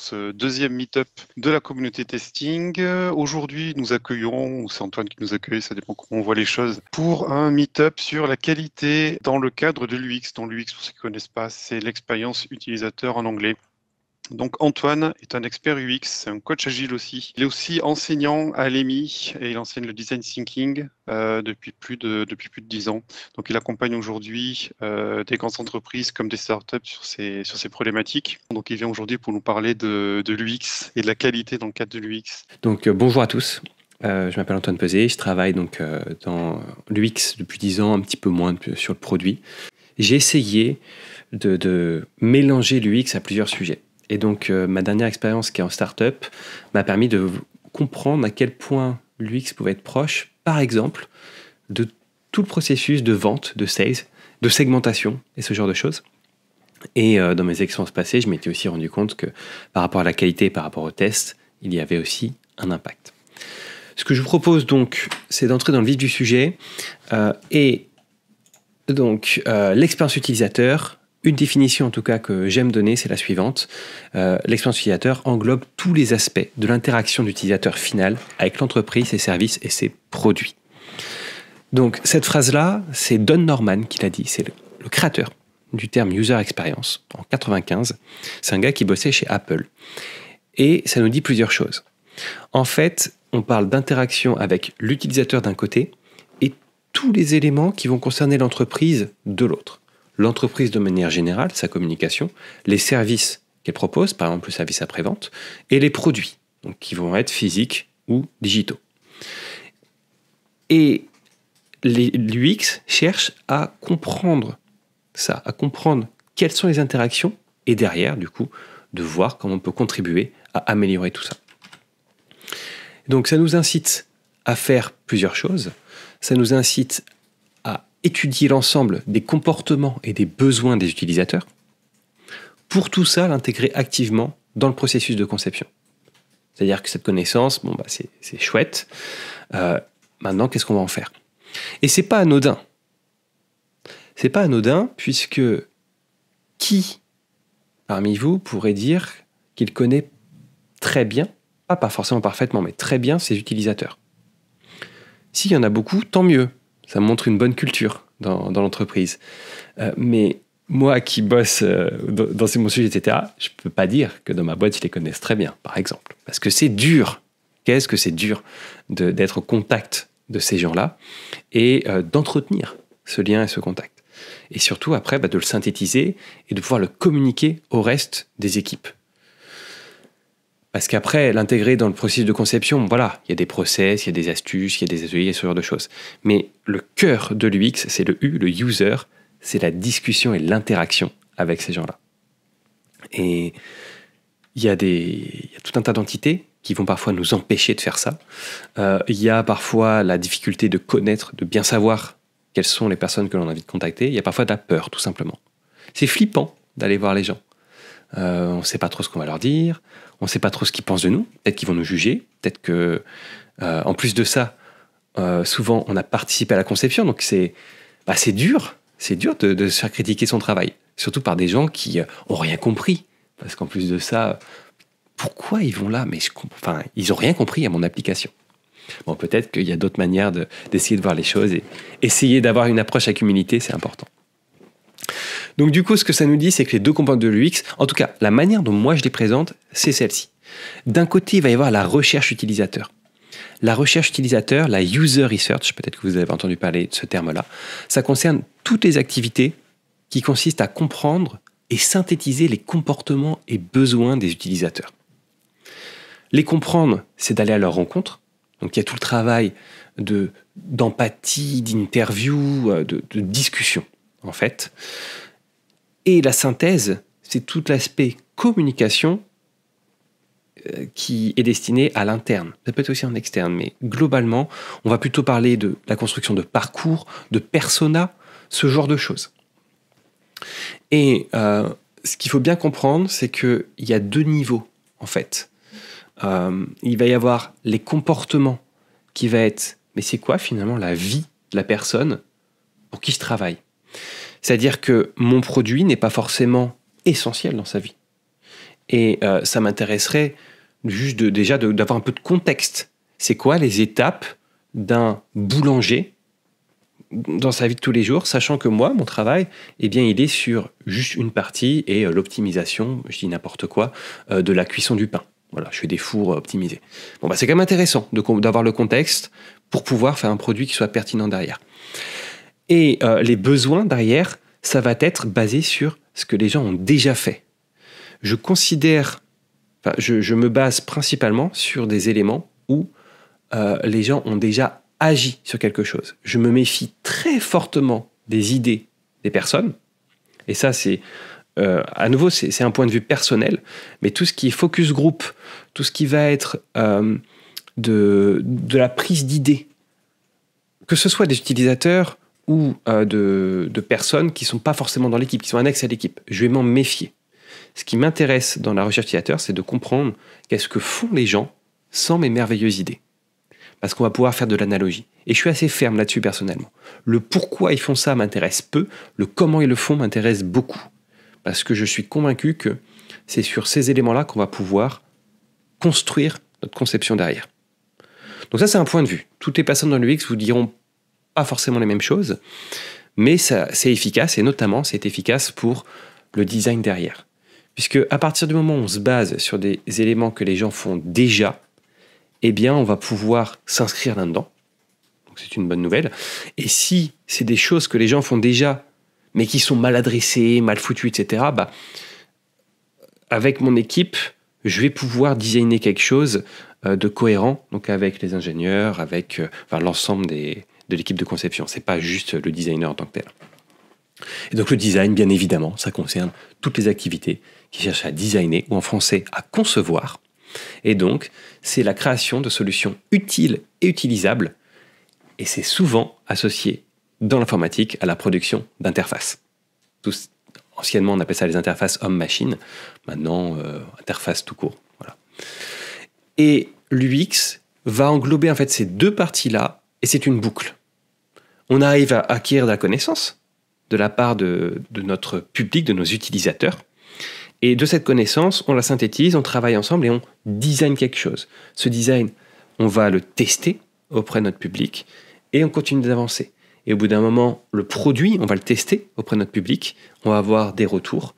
ce deuxième meet-up de la communauté testing. Aujourd'hui, nous accueillons, ou c'est Antoine qui nous accueille, ça dépend comment on voit les choses, pour un meet-up sur la qualité dans le cadre de l'UX. Dans l'UX, pour ceux qui ne connaissent pas, c'est l'expérience utilisateur en anglais. Donc Antoine est un expert UX, c'est un coach agile aussi. Il est aussi enseignant à l'EMI et il enseigne le design thinking depuis plus de 10 ans. Donc il accompagne aujourd'hui des grandes entreprises comme des startups sur ces problématiques. Donc il vient aujourd'hui pour nous parler de l'UX et de la qualité dans le cadre de l'UX. Donc bonjour à tous. Je m'appelle Antoine Peset, je travaille donc dans l'UX depuis 10 ans, un petit peu moins sur le produit. J'ai essayé de mélanger l'UX à plusieurs sujets. Et donc, ma dernière expérience qui est en start-up m'a permis de comprendre à quel point l'UX pouvait être proche, par exemple, de tout le processus de vente, de sales, de segmentation et ce genre de choses. Et dans mes expériences passées, je m'étais aussi rendu compte que par rapport à la qualité, par rapport au test, il y avait aussi un impact. Ce que je vous propose donc, c'est d'entrer dans le vif du sujet. Et donc, l'expérience utilisateur. Une définition en tout cas que j'aime donner, c'est la suivante. L'expérience utilisateur englobe tous les aspects de l'interaction d'utilisateur final avec l'entreprise, ses services et ses produits. Donc cette phrase-là, c'est Don Norman qui l'a dit, c'est le créateur du terme user experience en 1995. C'est un gars qui bossait chez Apple. Et ça nous dit plusieurs choses. En fait, on parle d'interaction avec l'utilisateur d'un côté et tous les éléments qui vont concerner l'entreprise de l'autre. L'entreprise de manière générale, sa communication, les services qu'elle propose, par exemple le service après-vente, et les produits, donc, qui vont être physiques ou digitaux. Et l'UX cherche à comprendre ça, à comprendre quelles sont les interactions, et derrière, du coup, de voir comment on peut contribuer à améliorer tout ça. Donc ça nous incite à faire plusieurs choses, ça nous incite à étudier l'ensemble des comportements et des besoins des utilisateurs. Pour tout ça, l'intégrer activement dans le processus de conception. C'est-à-dire que cette connaissance, c'est chouette. Maintenant, qu'est-ce qu'on va en faire ? Et c'est pas anodin. C'est pas anodin puisque qui, parmi vous, pourrait dire qu'il connaît très bien, pas forcément parfaitement, mais très bien ses utilisateurs ? S'il y en a beaucoup, tant mieux. Ça montre une bonne culture dans l'entreprise. Mais moi qui bosse dans mon sujet, etc., je ne peux pas dire que dans ma boîte, je les connaisse très bien, par exemple. Parce que c'est dur. Qu'est-ce que c'est dur d'être au contact de ces gens-là et d'entretenir ce lien et ce contact. Et surtout, après, de le synthétiser et de pouvoir le communiquer au reste des équipes. Parce qu'après, l'intégrer dans le processus de conception, voilà, il y a des process, il y a des astuces, il y a des ateliers, ce genre de choses. Mais le cœur de l'UX, c'est le U, le user, c'est la discussion et l'interaction avec ces gens-là. Et il y a tout un tas d'entités qui vont parfois nous empêcher de faire ça. Il y a parfois la difficulté de connaître, de bien savoir quelles sont les personnes que l'on a envie de contacter. Il y a parfois de la peur, tout simplement. C'est flippant d'aller voir les gens. On ne sait pas trop ce qu'on va leur dire, on ne sait pas trop ce qu'ils pensent de nous, peut-être qu'ils vont nous juger, peut-être que, en plus de ça, souvent on a participé à la conception, donc c'est dur de se faire critiquer son travail, surtout par des gens qui n'ont rien compris, parce qu'en plus de ça, pourquoi ils vont là ? Mais ils n'ont rien compris à mon application. Bon, peut-être qu'il y a d'autres manières d'essayer de voir les choses, et essayer d'avoir une approche avec humilité, c'est important. Donc du coup, ce que ça nous dit, c'est que les deux composantes de l'UX, en tout cas, la manière dont moi je les présente, c'est celle-ci. D'un côté, il va y avoir la recherche utilisateur. La recherche utilisateur, la user research, peut-être que vous avez entendu parler de ce terme-là, ça concerne toutes les activités qui consistent à comprendre et synthétiser les comportements et besoins des utilisateurs. Les comprendre, c'est d'aller à leur rencontre. Donc il y a tout le travail d'empathie, d'interview, de discussion, en fait. Et la synthèse, c'est tout l'aspect communication qui est destiné à l'interne. Ça peut être aussi en externe, mais globalement, on va plutôt parler de la construction de parcours, de persona, ce genre de choses. Et ce qu'il faut bien comprendre, c'est qu'il y a deux niveaux, en fait. Il va y avoir les comportements qui va être, mais c'est quoi finalement la vie de la personne pour qui je travaille ? C'est-à-dire que mon produit n'est pas forcément essentiel dans sa vie. Et ça m'intéresserait juste d'avoir un peu de contexte. C'est quoi les étapes d'un boulanger dans sa vie de tous les jours, sachant que moi, mon travail, eh bien, il est sur juste une partie et l'optimisation, je dis n'importe quoi, de la cuisson du pain. Voilà, je fais des fours optimisés. Bon, bah, c'est quand même intéressant d'avoir le contexte pour pouvoir faire un produit qui soit pertinent derrière. Et les besoins derrière, ça va être basé sur ce que les gens ont déjà fait. Je me base principalement sur des éléments où les gens ont déjà agi sur quelque chose. Je me méfie très fortement des idées des personnes. Et ça, c'est à nouveau, c'est un point de vue personnel. Mais tout ce qui est focus group, tout ce qui va être de la prise d'idées, que ce soit des utilisateurs ou de personnes qui ne sont pas forcément dans l'équipe, qui sont annexes à l'équipe, je vais m'en méfier. Ce qui m'intéresse dans la recherche utilisateur, c'est de comprendre qu'est-ce que font les gens sans mes merveilleuses idées. Parce qu'on va pouvoir faire de l'analogie. Et je suis assez ferme là-dessus personnellement. Le pourquoi ils font ça m'intéresse peu, le comment ils le font m'intéresse beaucoup. Parce que je suis convaincu que c'est sur ces éléments-là qu'on va pouvoir construire notre conception derrière. Donc ça, c'est un point de vue. Toutes les personnes dans l'UX vous diront pas forcément les mêmes choses, mais c'est efficace, et notamment c'est efficace pour le design derrière. Puisque à partir du moment où on se base sur des éléments que les gens font déjà, eh bien, on va pouvoir s'inscrire là-dedans. Donc, c'est une bonne nouvelle. Et si c'est des choses que les gens font déjà, mais qui sont mal adressées, mal foutues, etc., bah, avec mon équipe, je vais pouvoir designer quelque chose de cohérent, donc avec les ingénieurs, avec l'ensemble de l'équipe de conception. C'est pas juste le designer en tant que tel. Et donc, le design, bien évidemment, ça concerne toutes les activités qui cherchent à designer, ou en français, à concevoir. Et donc, c'est la création de solutions utiles et utilisables. Et c'est souvent associé dans l'informatique à la production d'interfaces. Anciennement, on appelait ça les interfaces homme-machine. Maintenant, interface tout court. Voilà. Et l'UX va englober en fait ces deux parties-là, et c'est une boucle. On arrive à acquérir de la connaissance de la part de notre public, de nos utilisateurs. Et de cette connaissance, on la synthétise, on travaille ensemble et on design quelque chose. Ce design, on va le tester auprès de notre public et on continue d'avancer. Et au bout d'un moment, le produit, on va le tester auprès de notre public, on va avoir des retours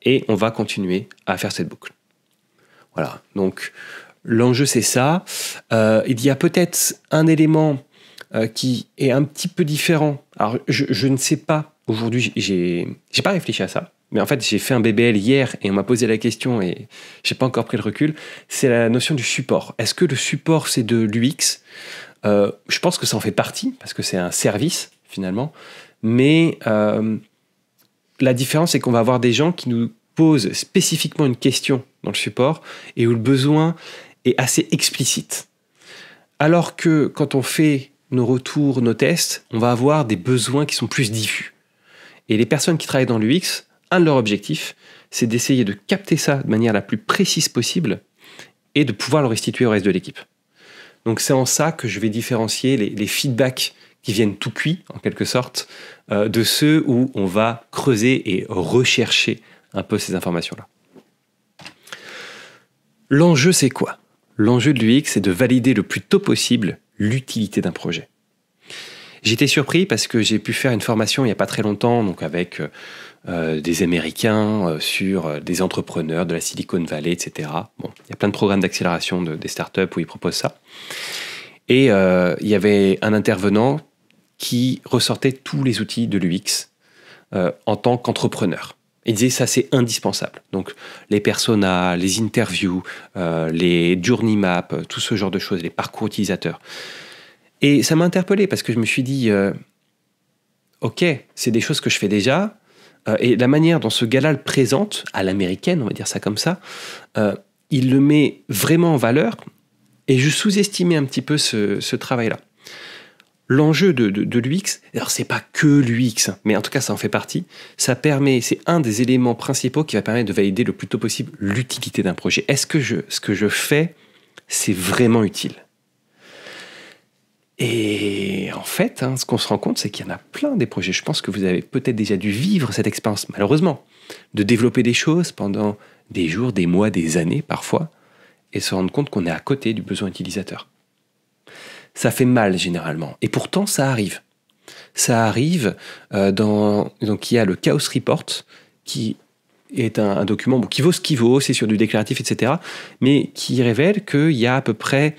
et on va continuer à faire cette boucle. Voilà, donc l'enjeu c'est ça. Il y a peut-être un élément qui est un petit peu différent. Alors je ne sais pas, aujourd'hui j'ai pas réfléchi à ça. Mais en fait, j'ai fait un BBL hier et on m'a posé la question et j'ai pas encore pris le recul. C'est la notion du support. Est-ce que le support, c'est de l'UX ? Je pense que ça en fait partie parce que c'est un service finalement. Mais la différence, c'est qu'on va avoir des gens qui nous posent spécifiquement une question dans le support et où le besoin est assez explicite. Alors que quand on fait nos retours, nos tests, on va avoir des besoins qui sont plus diffus. Et les personnes qui travaillent dans l'UX, un de leurs objectifs, c'est d'essayer de capter ça de manière la plus précise possible et de pouvoir le restituer au reste de l'équipe. Donc c'est en ça que je vais différencier les feedbacks qui viennent tout cuits, en quelque sorte, de ceux où on va creuser et rechercher un peu ces informations-là. L'enjeu, c'est quoi ? L'enjeu de l'UX, c'est de valider le plus tôt possible l'utilité d'un projet. J'étais surpris parce que j'ai pu faire une formation il n'y a pas très longtemps, donc avec des Américains sur des entrepreneurs de la Silicon Valley, etc. Bon, il y a plein de programmes d'accélération des startups où ils proposent ça. Et il y avait un intervenant qui ressortait tous les outils de l'UX en tant qu'entrepreneur. Il disait ça, c'est indispensable. Donc les personas, les interviews, les journey maps, tout ce genre de choses, les parcours utilisateurs. Et ça m'a interpellé parce que je me suis dit, ok, c'est des choses que je fais déjà. Et la manière dont ce gars-là le présente, à l'américaine, on va dire ça comme ça, il le met vraiment en valeur. Et je sous-estimais un petit peu ce travail-là. L'enjeu de l'UX, alors c'est pas que l'UX, mais en tout cas ça en fait partie, c'est un des éléments principaux qui va permettre de valider le plus tôt possible l'utilité d'un projet. Est-ce que ce que je fais, c'est vraiment utile ? Et en fait, ce qu'on se rend compte, c'est qu'il y en a plein des projets. Je pense que vous avez peut-être déjà dû vivre cette expérience, malheureusement, de développer des choses pendant des jours, des mois, des années parfois, et se rendre compte qu'on est à côté du besoin utilisateur. Ça fait mal généralement, et pourtant ça arrive. Ça arrive donc il y a le Chaos Report, qui est un document qui vaut ce qu'il vaut, c'est sur du déclaratif, etc., mais qui révèle qu'il y a à peu près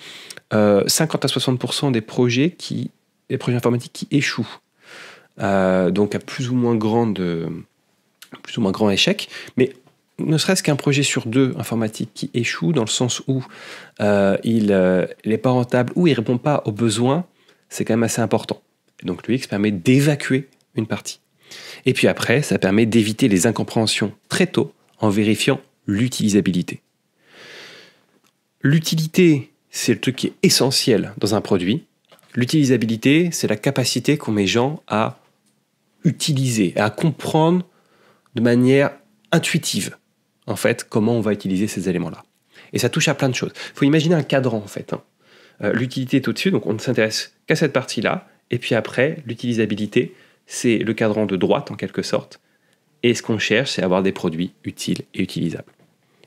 50 à 60% des projets informatiques qui échouent. Donc à plus ou moins grand échec, mais ne serait-ce qu'un projet sur 2 informatique qui échoue, dans le sens où il n'est pas rentable ou il ne répond pas aux besoins, c'est quand même assez important. Donc l'UX permet d'évacuer une partie. Et puis après, ça permet d'éviter les incompréhensions très tôt en vérifiant l'utilisabilité. L'utilité, c'est le truc qui est essentiel dans un produit. L'utilisabilité, c'est la capacité qu'ont les gens à utiliser, à comprendre de manière intuitive, en fait, comment on va utiliser ces éléments-là. Et ça touche à plein de choses. Il faut imaginer un cadran, en fait. L'utilité est au-dessus, donc on ne s'intéresse qu'à cette partie-là. Et puis après, l'utilisabilité, c'est le cadran de droite, en quelque sorte. Et ce qu'on cherche, c'est avoir des produits utiles et utilisables.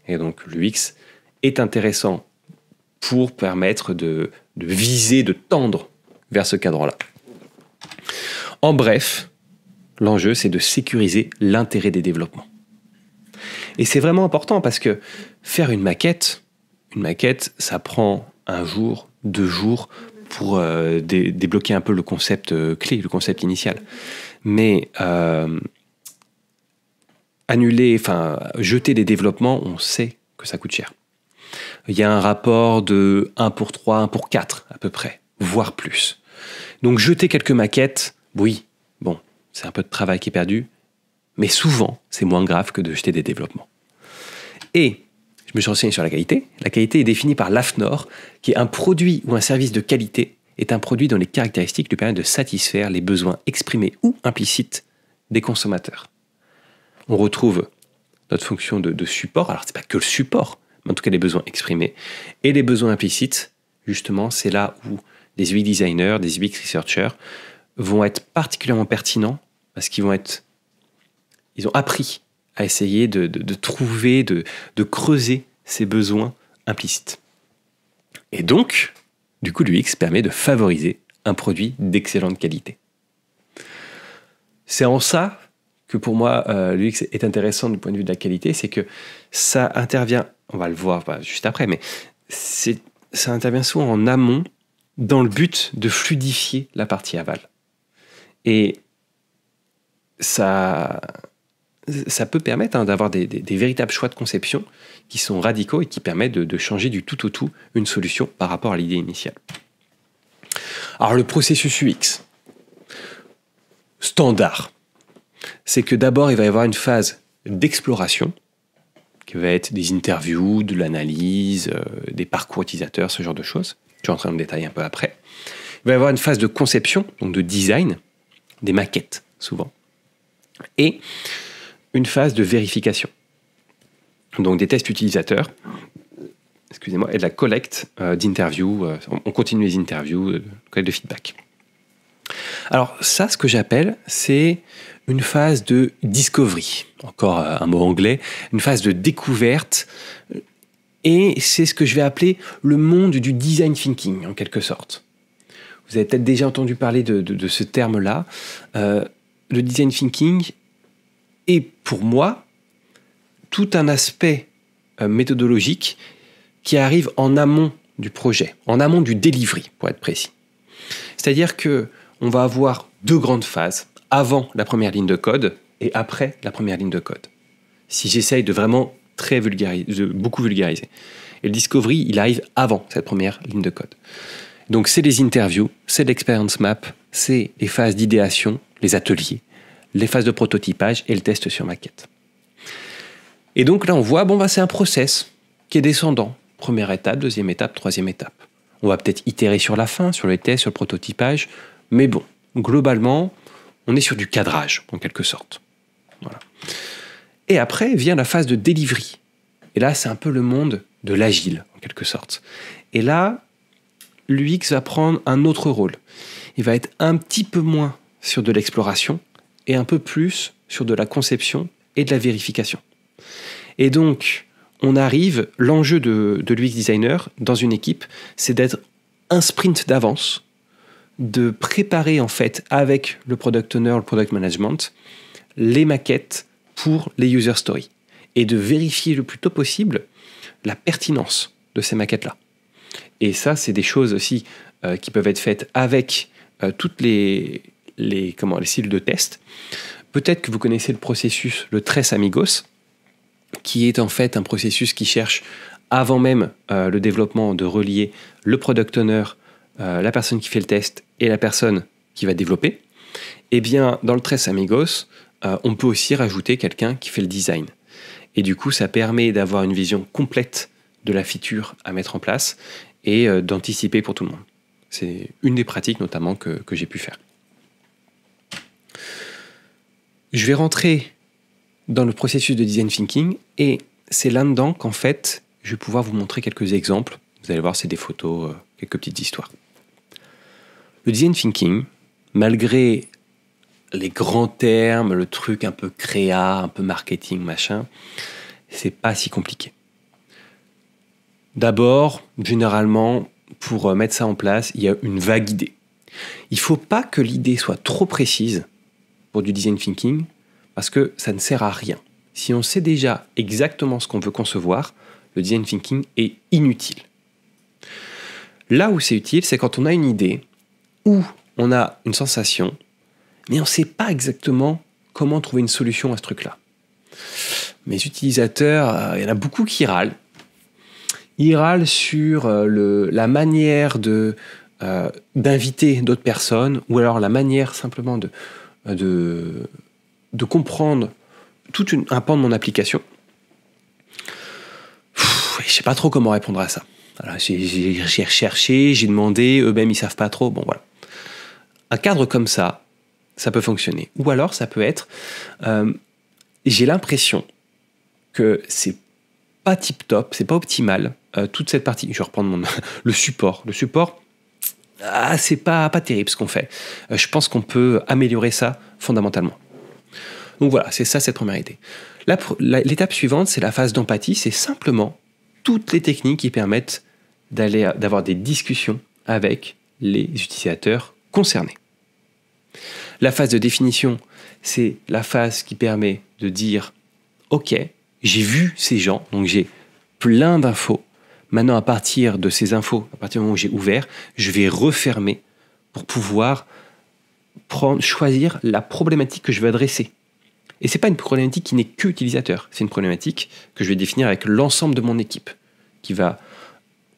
Et donc l'UX est intéressant pour permettre de viser, de tendre vers ce cadran-là. En bref, l'enjeu, c'est de sécuriser l'intérêt des développements. Et c'est vraiment important parce que faire une maquette, ça prend 1 jour, 2 jours pour débloquer un peu le concept clé, le concept initial. Mais jeter des développements, on sait que ça coûte cher. Il y a un rapport de 1 pour 3, 1 pour 4 à peu près, voire plus. Donc jeter quelques maquettes, oui, bon, c'est un peu de travail qui est perdu, mais souvent, c'est moins grave que de jeter des développements. Et je me suis renseigné sur la qualité. La qualité est définie par l'AFNOR, qui est un produit ou un service de qualité, est un produit dont les caractéristiques lui permettent de satisfaire les besoins exprimés ou implicites des consommateurs. On retrouve notre fonction de support. Alors, ce n'est pas que le support, mais en tout cas les besoins exprimés. Et les besoins implicites, justement, c'est là où des UX designers, des UX researchers vont être particulièrement pertinents parce qu'ils ont appris à essayer de trouver, de creuser ces besoins implicites. Et donc, du coup, l'UX permet de favoriser un produit d'excellente qualité. C'est en ça que pour moi, l'UX est intéressant du point de vue de la qualité, c'est que ça intervient, on va le voir juste après, mais ça intervient souvent en amont dans le but de fluidifier la partie aval. Et ça peut permettre d'avoir des véritables choix de conception qui sont radicaux et qui permettent de changer du tout au tout une solution par rapport à l'idée initiale. Alors le processus UX, standard, c'est que d'abord il va y avoir une phase d'exploration qui va être des interviews, de l'analyse, des parcours utilisateurs, ce genre de choses. Je suis en train de détailler un peu après. Il va y avoir une phase de conception, donc de design, des maquettes souvent, et une phase de vérification, donc des tests utilisateurs, et de la collecte d'interviews. On continue les interviews, collecte de feedback. Alors ça, ce que j'appelle, c'est une phase de discovery, encore un mot anglais, une phase de découverte, et c'est ce que je vais appeler le monde du design thinking, en quelque sorte. Vous avez peut-être déjà entendu parler de ce terme-là. Le design thinking est pour moi tout un aspect méthodologique qui arrive en amont du projet, en amont du delivery, pour être précis. C'est-à-dire qu'on va avoir 2 grandes phases, avant la première ligne de code et après la première ligne de code. Si j'essaye de vraiment beaucoup vulgariser. Et le discovery, il arrive avant cette première ligne de code. Donc c'est les interviews, c'est l'experience map, c'est les phases d'idéation, les ateliers, les phases de prototypage et le test sur maquette. Et donc là on voit, c'est un process qui est descendant. Première étape, deuxième étape, troisième étape. On va peut-être itérer sur la fin, sur les tests, sur le prototypage, mais globalement, on est sur du cadrage, en quelque sorte. Voilà. Et après vient la phase de delivery. Et là, c'est un peu le monde de l'agile, en quelque sorte. Et là, l'UX va prendre un autre rôle. Il va être un petit peu moins sur de l'exploration et un peu plus sur de la conception et de la vérification. Et donc, on arrive, l'enjeu de l'UX designer dans une équipe, c'est d'être un sprint d'avance, de préparer en fait avec le product owner, le product management, les maquettes pour les user stories et de vérifier le plus tôt possible la pertinence de ces maquettes-là. Et ça, c'est des choses aussi qui peuvent être faites avec toutes les cellules de test. Peut-être que vous connaissez le processus, le Tres Amigos, qui est en fait un processus qui cherche, avant même le développement, de relier le product owner, la personne qui fait le test et la personne qui va développer. Eh bien, dans le Tres Amigos, on peut aussi rajouter quelqu'un qui fait le design. Et du coup, ça permet d'avoir une vision complète de la feature à mettre en place et d'anticiper pour tout le monde. C'est une des pratiques notamment que j'ai pu faire. Je vais rentrer dans le processus de design thinking et c'est là-dedans qu'en fait, je vais pouvoir vous montrer quelques exemples. Vous allez voir, c'est des photos, quelques petites histoires. Le design thinking, malgré les grands termes, le truc un peu créa, un peu marketing, machin, c'est pas si compliqué. D'abord, généralement, pour mettre ça en place, il y a une vague idée. Il ne faut pas que l'idée soit trop précise pour du design thinking, parce que ça ne sert à rien. Si on sait déjà exactement ce qu'on veut concevoir, le design thinking est inutile. Là où c'est utile, c'est quand on a une idée, ou on a une sensation, mais on ne sait pas exactement comment trouver une solution à ce truc-là. Mes utilisateurs, il y en a beaucoup qui râlent. Ils râlent sur la manière d'inviter d'autres personnes, ou alors la manière simplement de comprendre tout un pan de mon application. Je ne sais pas trop comment répondre à ça. Alors, j'ai recherché, j'ai demandé, eux-mêmes ils ne savent pas trop. Bon, voilà. Un cadre comme ça peut fonctionner. Ou alors ça peut être, j'ai l'impression que c'est pas tip-top, c'est pas optimal, toute cette partie. Je vais reprendre le support. Le support, c'est pas terrible ce qu'on fait. Je pense qu'on peut améliorer ça fondamentalement. Donc voilà, c'est ça cette première idée. L'étape suivante, c'est la phase d'empathie. C'est simplement toutes les techniques qui permettent d'avoir des discussions avec les utilisateurs concernés. La phase de définition, c'est la phase qui permet de dire « Ok, j'ai vu ces gens, donc j'ai plein d'infos. Maintenant, à partir de ces infos, à partir du moment où j'ai ouvert, je vais refermer pour pouvoir choisir la problématique que je veux adresser. » Et ce n'est pas une problématique qui n'est que utilisateur, c'est une problématique que je vais définir avec l'ensemble de mon équipe,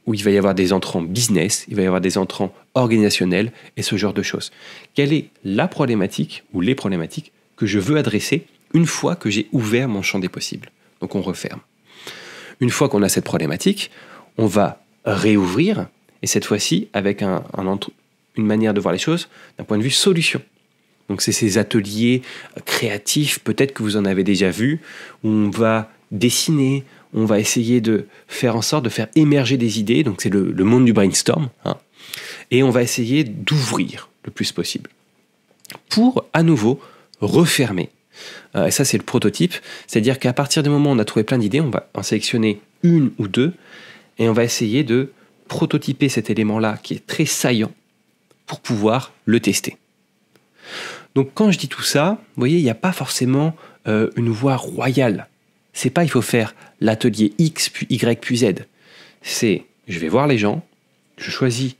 où il va y avoir des entrants business, il va y avoir des entrants organisationnels et ce genre de choses. Quelle est la problématique ou les problématiques que je veux adresser une fois que j'ai ouvert mon champ des possibles? Donc on referme. Une fois qu'on a cette problématique, on va réouvrir, et cette fois-ci avec une manière de voir les choses d'un point de vue solution. Donc c'est ces ateliers créatifs, peut-être que vous en avez déjà vu, où on va dessiner, on va essayer de faire en sorte de faire émerger des idées, donc c'est le monde du brainstorm, hein, et on va essayer d'ouvrir le plus possible pour à nouveau refermer. Et ça c'est le prototype, c'est-à-dire qu'à partir du moment où on a trouvé plein d'idées, on va en sélectionner une ou deux et on va essayer de prototyper cet élément-là qui est très saillant pour pouvoir le tester. Donc quand je dis tout ça, vous voyez, il n'y a pas forcément une voie royale. C'est pas il faut faire l'atelier X puis Y puis Z. C'est je vais voir les gens, je choisis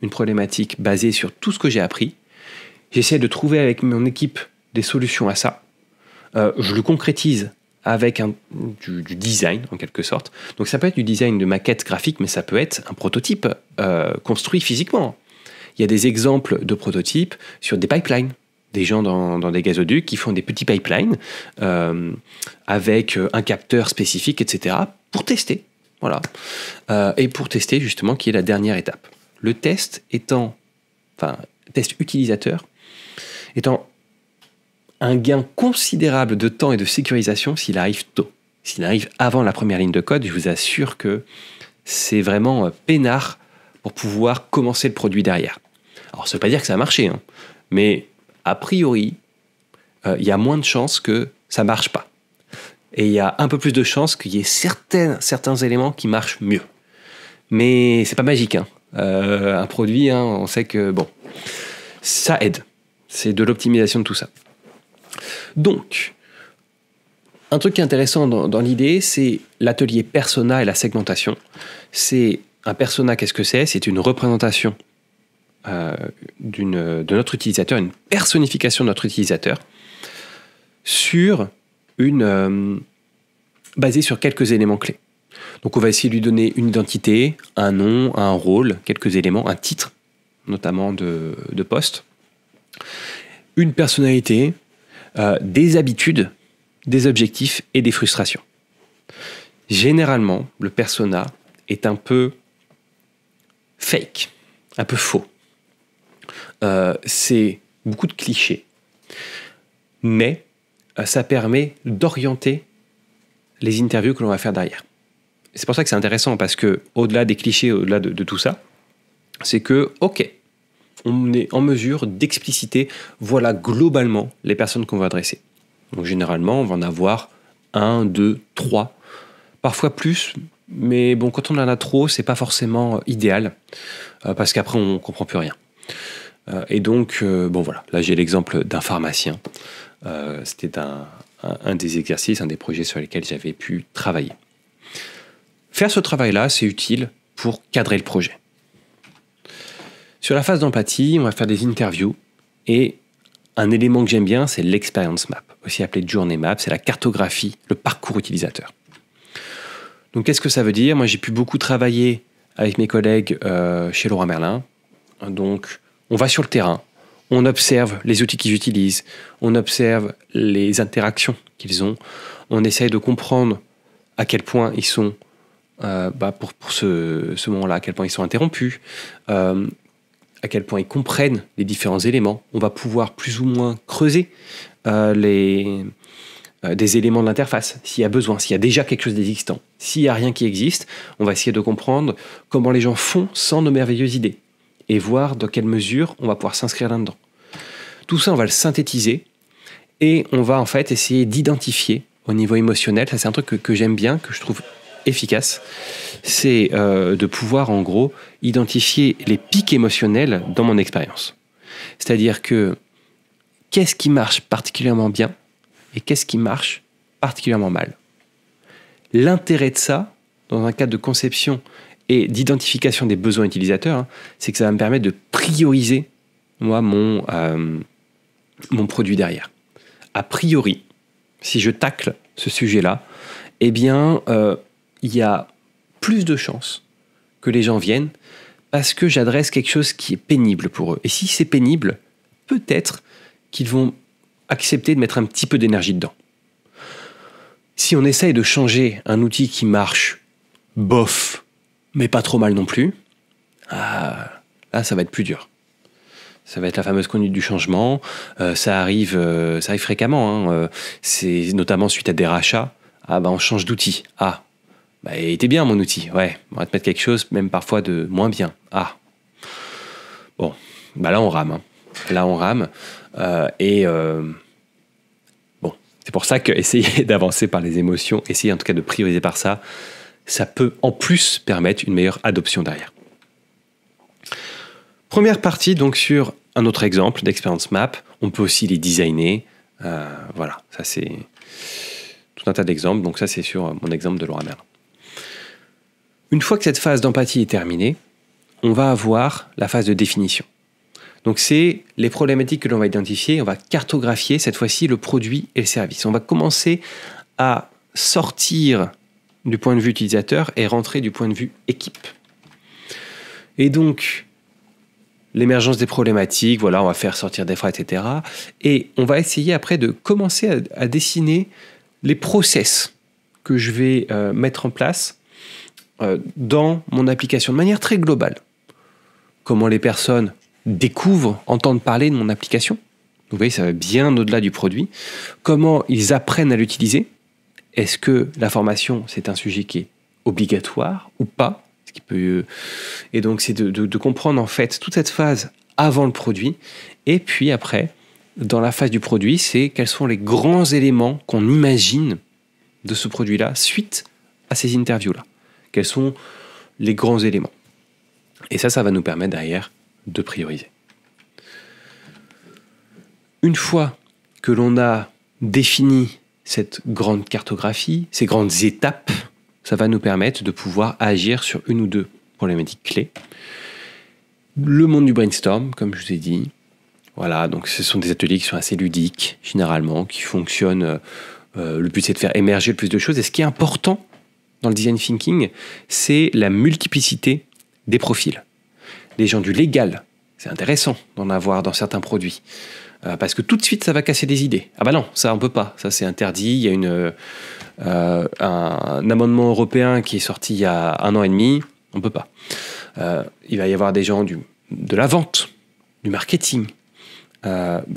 une problématique basée sur tout ce que j'ai appris, j'essaie de trouver avec mon équipe des solutions à ça, je le concrétise avec du design en quelque sorte. Donc ça peut être du design de maquette graphique, mais ça peut être un prototype construit physiquement. Il y a des exemples de prototypes sur des pipelines. Des gens dans des gazoducs qui font des petits pipelines avec un capteur spécifique, etc. pour tester. Voilà. Et pour tester, justement, qui est la dernière étape. Le test test utilisateur, étant un gain considérable de temps et de sécurisation s'il arrive tôt. S'il arrive avant la première ligne de code, je vous assure que c'est vraiment peinard pour pouvoir commencer le produit derrière. Alors, ça ne veut pas dire que ça a marché, hein, mais a priori, il y a moins de chances que ça ne marche pas. Et il y a un peu plus de chances qu'il y ait certains éléments qui marchent mieux. Mais c'est pas magique, hein. Un produit, hein, on sait que bon, ça aide. C'est de l'optimisation de tout ça. Donc, un truc qui est intéressant dans l'idée, c'est l'atelier persona et la segmentation. C'est un persona, qu'est-ce que c'est ? C'est une représentation de notre utilisateur, une personnification de notre utilisateur basée sur quelques éléments clés. Donc on va essayer de lui donner une identité, un nom, un rôle, quelques éléments, un titre, notamment de poste, une personnalité, des habitudes, des objectifs et des frustrations. Généralement, le persona est un peu fake, un peu faux. C'est beaucoup de clichés, mais ça permet d'orienter les interviews que l'on va faire derrière. C'est pour ça que c'est intéressant, parce que au-delà des clichés, au-delà de tout ça, c'est que, ok, on est en mesure d'expliciter, voilà, globalement, les personnes qu'on va adresser. Donc généralement, on va en avoir 1, 2, 3, parfois plus, mais bon, quand on en a trop, c'est pas forcément idéal, parce qu'après, on comprend plus rien. Et donc, bon voilà, là j'ai l'exemple d'un pharmacien. C'était un des exercices, un des projets sur lesquels j'avais pu travailler. Faire ce travail-là, c'est utile pour cadrer le projet. Sur la phase d'empathie, on va faire des interviews, et un élément que j'aime bien, c'est l'experience map, aussi appelé journey map, c'est la cartographie, le parcours utilisateur. Donc qu'est-ce que ça veut dire ? Moi j'ai pu beaucoup travailler avec mes collègues chez Leroy Merlin. Donc on va sur le terrain, on observe les outils qu'ils utilisent, on observe les interactions qu'ils ont, on essaye de comprendre à quel point ils sont, pour ce moment-là, à quel point ils sont interrompus, à quel point ils comprennent les différents éléments. On va pouvoir plus ou moins creuser des éléments de l'interface, s'il y a besoin, s'il y a déjà quelque chose d'existant. S'il n'y a rien qui existe, on va essayer de comprendre comment les gens font sans nos merveilleuses idées, et voir dans quelle mesure on va pouvoir s'inscrire là-dedans. Tout ça, on va le synthétiser, et on va en fait essayer d'identifier au niveau émotionnel, ça c'est un truc que j'aime bien, que je trouve efficace, c'est de pouvoir en gros identifier les pics émotionnels dans mon expérience. C'est-à-dire que qu'est-ce qui marche particulièrement bien et qu'est-ce qui marche particulièrement mal. L'intérêt de ça, dans un cadre de conception et d'identification des besoins utilisateurs, c'est que ça va me permettre de prioriser moi mon produit derrière. A priori, si je tacle ce sujet-là, eh bien, il y a plus de chances que les gens viennent parce que j'adresse quelque chose qui est pénible pour eux. Et si c'est pénible, peut-être qu'ils vont accepter de mettre un petit peu d'énergie dedans. Si on essaye de changer un outil qui marche bof, mais pas trop mal non plus, là, ça va être plus dur. Ça va être la fameuse conduite du changement. Ça arrive fréquemment. C'est notamment suite à des rachats. On change d'outil. Il était bien mon outil. Ouais, on va te mettre quelque chose, même parfois de moins bien. Bon, là on rame. Là on rame. C'est pour ça que essayer d'avancer par les émotions, essayer en tout cas de prioriser par ça, ça peut en plus permettre une meilleure adoption derrière. Première partie, donc sur un autre exemple d'experience map. On peut aussi les designer. Voilà, ça c'est tout un tas d'exemples. Donc ça c'est sur mon exemple de Leroy Merlin. Une fois que cette phase d'empathie est terminée, on va avoir la phase de définition. Donc c'est les problématiques que l'on va identifier. On va cartographier cette fois-ci le produit et le service. On va commencer à sortir du point de vue utilisateur et rentrer du point de vue équipe. Et donc, l'émergence des problématiques, voilà, on va faire sortir des phrases, etc. Et on va essayer après de commencer à dessiner les process que je vais mettre en place dans mon application de manière très globale. Comment les personnes découvrent, entendent parler de mon application. Vous voyez, ça va bien au-delà du produit. Comment ils apprennent à l'utiliser. Est-ce que la formation, c'est un sujet qui est obligatoire ou pas ? Et donc, c'est de comprendre en fait toute cette phase avant le produit. Et puis après, dans la phase du produit, c'est quels sont les grands éléments qu'on imagine de ce produit-là suite à ces interviews-là? Quels sont les grands éléments? Et ça va nous permettre derrière de prioriser. Une fois que l'on a défini cette grande cartographie, ces grandes étapes, ça va nous permettre de pouvoir agir sur une ou deux problématiques clés. Le monde du brainstorm, comme je vous ai dit, voilà, donc ce sont des ateliers qui sont assez ludiques, généralement, qui fonctionnent. Le but, c'est de faire émerger le plus de choses. Et ce qui est important dans le design thinking, c'est la multiplicité des profils. Les gens du légal, c'est intéressant d'en avoir dans certains produits. Parce que tout de suite, ça va casser des idées. Ah bah non, ça on peut pas, ça c'est interdit. Il y a un amendement européen qui est sorti il y a 1 an et demi, on peut pas. Il va y avoir des gens de la vente, du marketing.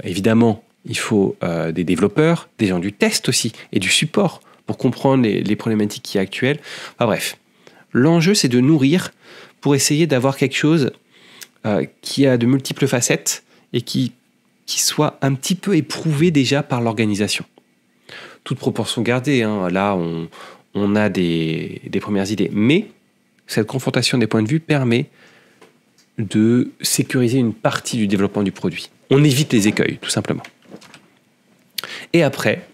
Évidemment, il faut des développeurs, des gens du test aussi, et du support pour comprendre les problématiques qui sont actuelles. Enfin bref, l'enjeu c'est de nourrir pour essayer d'avoir quelque chose qui a de multiples facettes et qui soit un petit peu éprouvé déjà par l'organisation. Toute proportion gardée, hein. Là on a des premières idées, mais cette confrontation des points de vue permet de sécuriser une partie du développement du produit. On évite les écueils, tout simplement. Et après,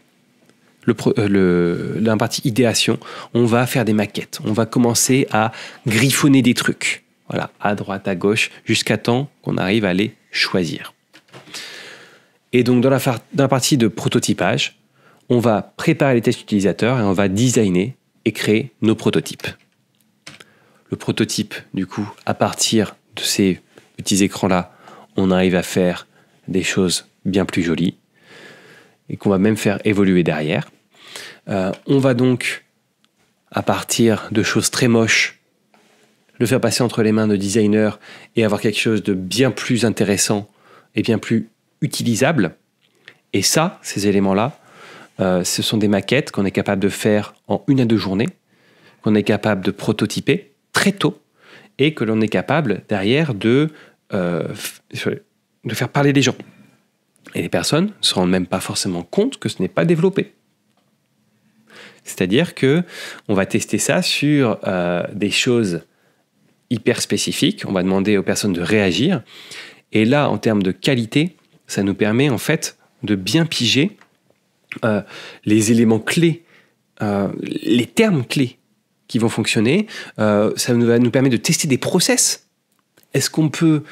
la partie idéation, on va faire des maquettes. On va commencer à griffonner des trucs. Voilà, à droite, à gauche, jusqu'à temps qu'on arrive à les choisir. Et donc, dans la partie de prototypage, on va préparer les tests utilisateurs et on va designer et créer nos prototypes. Le prototype, du coup, à partir de ces petits écrans-là, on arrive à faire des choses bien plus jolies et qu'on va même faire évoluer derrière. On va donc, à partir de choses très moches, le faire passer entre les mains de designers et avoir quelque chose de bien plus intéressant et bien plus utilisable. Et ça, ces éléments-là, ce sont des maquettes qu'on est capable de faire en 1 à 2 journées, qu'on est capable de prototyper très tôt et que l'on est capable derrière de faire parler les gens. Et les personnes ne se rendent même pas forcément compte que ce n'est pas développé. C'est-à-dire que on va tester ça sur des choses hyper spécifiques. On va demander aux personnes de réagir. Et là, en termes de qualité, ça nous permet en fait de bien piger les éléments clés, les termes clés qui vont fonctionner. Ça va nous permettre de tester des process. Est-ce qu'on peut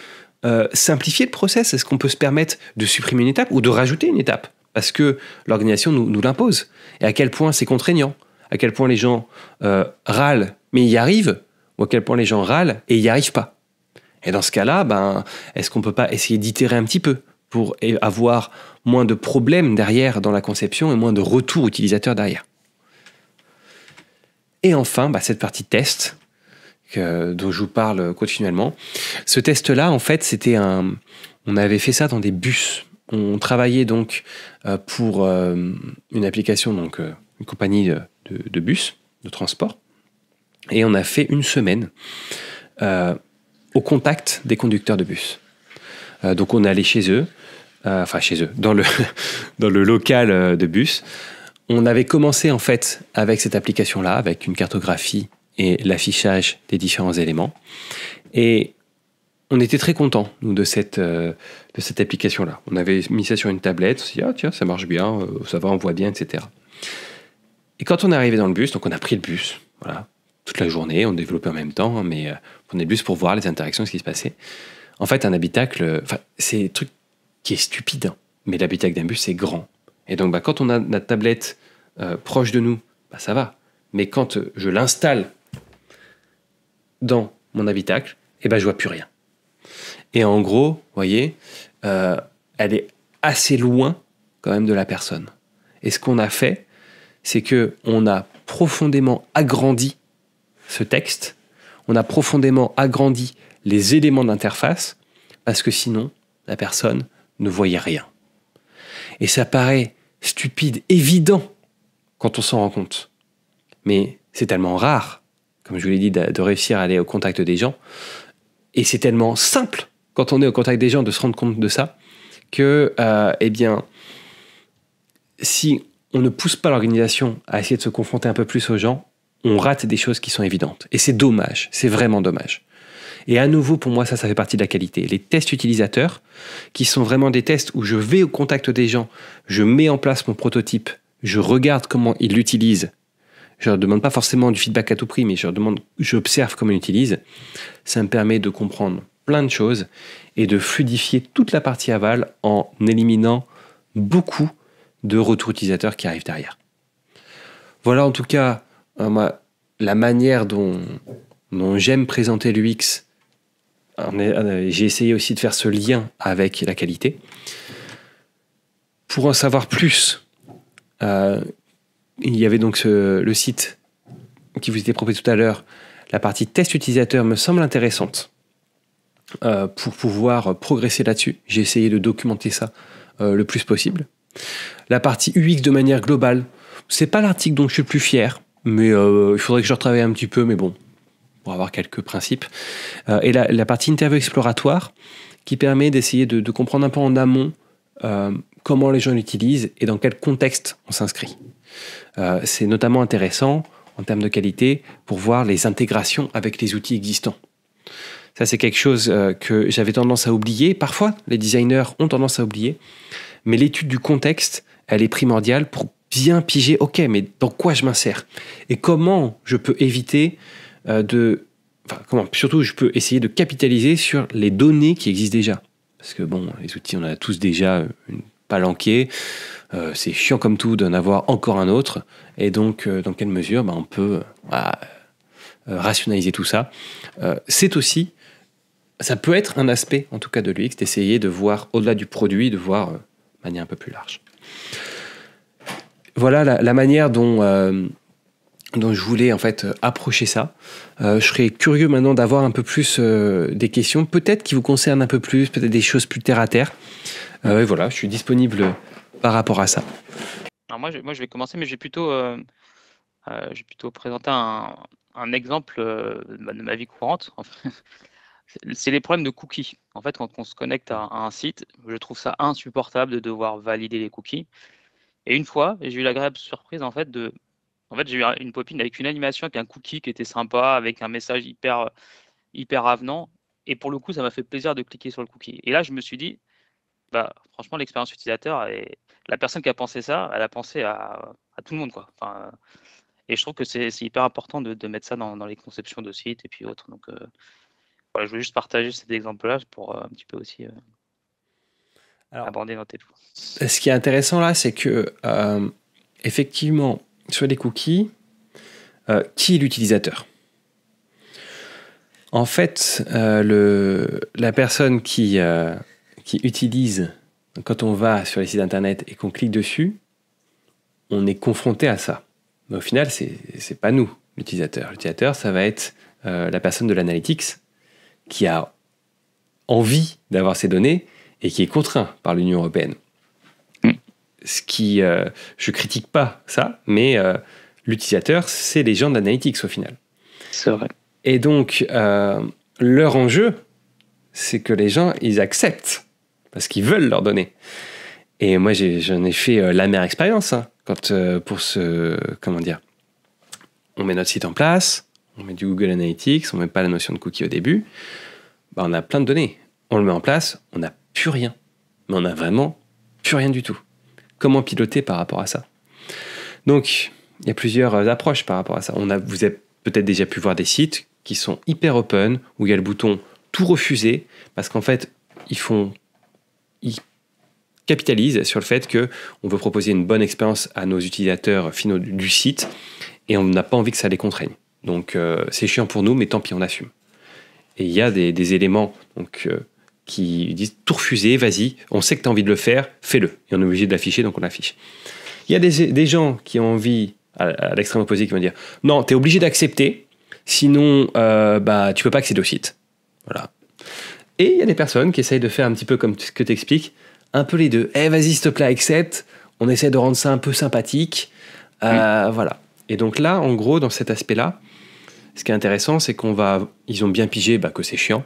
simplifier le process? Est-ce qu'on peut se permettre de supprimer une étape ou de rajouter une étape? Parce que l'organisation nous l'impose. Et à quel point c'est contraignant? À quel point les gens râlent mais y arrivent? Ou à quel point les gens râlent et y arrivent pas? Et dans ce cas-là, est-ce qu'on peut pas essayer d'itérer un petit peu pour avoir moins de problèmes derrière dans la conception et moins de retours utilisateurs derrière? Et enfin, cette partie test dont je vous parle continuellement. Ce test-là, en fait, on avait fait ça dans des bus. On travaillait donc pour une application, donc une compagnie de bus, de transport. Et on a fait 1 semaine au contact des conducteurs de bus. Donc on est allé chez eux, dans le local de bus. On avait commencé en fait avec cette application-là, avec une cartographie et l'affichage des différents éléments. Et on était très contents, nous, de cette application-là. On avait mis ça sur une tablette, on s'est dit, ah tiens, ça marche bien, ça va, on voit bien, etc. Et quand on est arrivé dans le bus, donc on a pris le bus, voilà, toute la journée, on développait en même temps, mais on prenait le bus pour voir les interactions, ce qui se passait. En fait, un habitacle, c'est un truc qui est stupide, hein, mais l'habitacle d'un bus, c'est grand. Et donc, quand on a notre tablette proche de nous, ça va. Mais quand je l'installe dans mon habitacle, je vois plus rien. Et en gros, vous voyez, elle est assez loin quand même de la personne. Et ce qu'on a fait, c'est qu'on a profondément agrandi ce texte, on a profondément agrandi les éléments d'interface, parce que sinon, la personne ne voyait rien. Et ça paraît stupide, évident, quand on s'en rend compte. Mais c'est tellement rare, comme je vous l'ai dit, de réussir à aller au contact des gens. Et c'est tellement simple, quand on est au contact des gens, de se rendre compte de ça, que, si on ne pousse pas l'organisation à essayer de se confronter un peu plus aux gens, on rate des choses qui sont évidentes. Et c'est dommage, c'est vraiment dommage. Et à nouveau, pour moi, ça fait partie de la qualité. Les tests utilisateurs, qui sont vraiment des tests où je vais au contact des gens, je mets en place mon prototype, je regarde comment ils l'utilisent. Je ne leur demande pas forcément du feedback à tout prix, mais j'observe comment ils l'utilisent. Ça me permet de comprendre plein de choses et de fluidifier toute la partie aval en éliminant beaucoup de retours utilisateurs qui arrivent derrière. Voilà en tout cas moi, la manière dont j'aime présenter l'UX. J'ai essayé aussi de faire ce lien avec la qualité. Pour en savoir plus, il y avait donc le site qui vous était proposé tout à l'heure. La partie test utilisateur me semble intéressante pour pouvoir progresser là-dessus. J'ai essayé de documenter ça le plus possible. La partie UX de manière globale, c'est pas l'article dont je suis le plus fier, mais il faudrait que je retravaille un petit peu, mais bon, pour avoir quelques principes. Et la partie interview exploratoire, qui permet d'essayer de comprendre un peu en amont comment les gens l'utilisent et dans quel contexte on s'inscrit. C'est notamment intéressant en termes de qualité pour voir les intégrations avec les outils existants. Ça, c'est quelque chose que j'avais tendance à oublier. Parfois, les designers ont tendance à oublier. Mais l'étude du contexte, elle est primordiale pour bien piger, ok, mais dans quoi je m'insère? Et comment je peux éviter surtout, je peux essayer de capitaliser sur les données qui existent déjà. Parce que bon, les outils, on en a tous déjà une palanquée. C'est chiant comme tout d'en avoir encore un autre. Et donc, dans quelle mesure on peut rationaliser tout ça? Ça peut être un aspect, en tout cas de l'UX, d'essayer de voir au-delà du produit, de voir de manière un peu plus large. Voilà la manière dont je voulais en fait approcher ça. Je serais curieux maintenant d'avoir un peu plus des questions, peut-être qui vous concernent un peu plus, peut-être des choses plus terre à terre. Et voilà, je suis disponible par rapport à ça. Alors moi, je vais commencer, mais je vais plutôt présenter un exemple de ma vie courante. C'est les problèmes de cookies. En fait, quand on se connecte à un site, je trouve ça insupportable de devoir valider les cookies. Et une fois, j'ai eu l'agréable surprise en fait j'ai eu une copine avec une animation avec un cookie qui était sympa, avec un message hyper avenant. Et pour le coup, ça m'a fait plaisir de cliquer sur le cookie. Et là, je me suis dit, franchement, l'expérience utilisateur, et la personne qui a pensé ça, elle a pensé à tout le monde, quoi. Et je trouve que c'est hyper important de mettre ça dans les conceptions de sites et puis autres. Donc, voilà, je voulais juste partager cet exemple-là pour un petit peu aussi aborder notre époque. Ce qui est intéressant là, c'est que effectivement, sur les cookies, qui est l'utilisateur? En fait, la personne qui utilise, quand on va sur les sites internet et qu'on clique dessus, on est confronté à ça. Mais au final, c'est pas nous, l'utilisateur. L'utilisateur, ça va être la personne de l'analytics qui a envie d'avoir ces données et qui est contraint par l'Union européenne. Ce qui, je critique pas ça, mais l'utilisateur, c'est les gens de l'analytics au final. C'est vrai. Et donc, leur enjeu, c'est que les gens, ils acceptent parce qu'ils veulent leurs données. Et moi, j'en ai fait l'amère expérience. Quand on met notre site en place, on met du Google Analytics, on met pas la notion de cookie au début, on a plein de données. On le met en place, on n'a plus rien. Mais on n'a vraiment plus rien du tout. Comment piloter par rapport à ça? Donc, il y a plusieurs approches par rapport à ça. Vous avez peut-être déjà pu voir des sites qui sont hyper open, où il y a le bouton « tout refuser », parce qu'en fait, ils capitalisent sur le fait qu'on veut proposer une bonne expérience à nos utilisateurs finaux du site, et on n'a pas envie que ça les contraigne. Donc, c'est chiant pour nous, mais tant pis, on assume. Et il y a des éléments qui disent « tout refuser, vas-y, on sait que tu as envie de le faire, fais-le ». Et on est obligé de l'afficher, donc on l'affiche. Il y a des gens qui ont envie, à l'extrême opposé, qui vont dire « non, tu es obligé d'accepter, sinon tu peux pas accéder au site ». Voilà. Et il y a des personnes qui essayent de faire un petit peu comme ce que tu expliques, un peu les deux. « vas-y, s'il te plaît, accepte ». On essaie de rendre ça un peu sympathique. Voilà. Et donc là, en gros, dans cet aspect-là, ce qui est intéressant, c'est ils ont bien pigé que c'est chiant.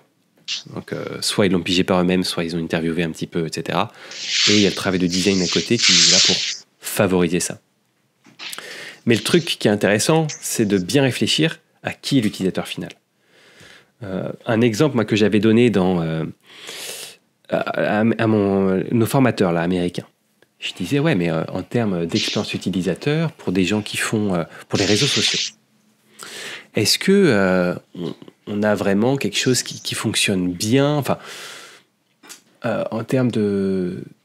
Donc, soit ils l'ont pigé par eux-mêmes, soit ils ont interviewé un petit peu, etc. Et il y a le travail de design à côté qui est là pour favoriser ça. Mais le truc qui est intéressant, c'est de bien réfléchir à qui est l'utilisateur final. Un exemple moi, que j'avais donné à nos formateurs là, américains. Je disais, ouais, mais en termes d'expérience utilisateur, pour des gens qui font, pour les réseaux sociaux, est-ce que on a vraiment quelque chose qui fonctionne bien, enfin, en termes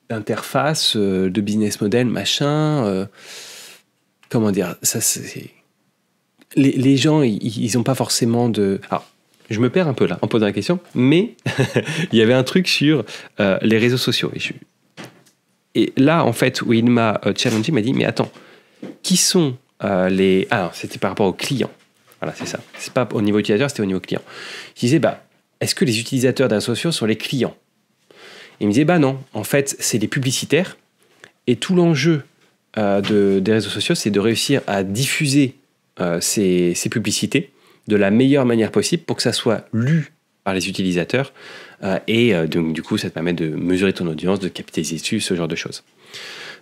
d'interface, de business model, machin, comment dire, ça c'est... Les gens, ils n'ont pas forcément de... Alors, je me perds un peu là en posant la question, mais il y avait un truc sur les réseaux sociaux. Et là, en fait, où il m'a challengé, il m'a dit, mais attends, qui sont les... Ah, c'était par rapport aux clients. Voilà, c'est ça. C'est pas au niveau utilisateur, c'était au niveau client. Je disais, est-ce que les utilisateurs des réseaux sociaux sont les clients? Et il me disait, non, en fait, c'est les publicitaires. Et tout l'enjeu des réseaux sociaux, c'est de réussir à diffuser ces publicités de la meilleure manière possible pour que ça soit lu par les utilisateurs donc du coup ça te permet de mesurer ton audience, de capitaliser dessus, ce genre de choses.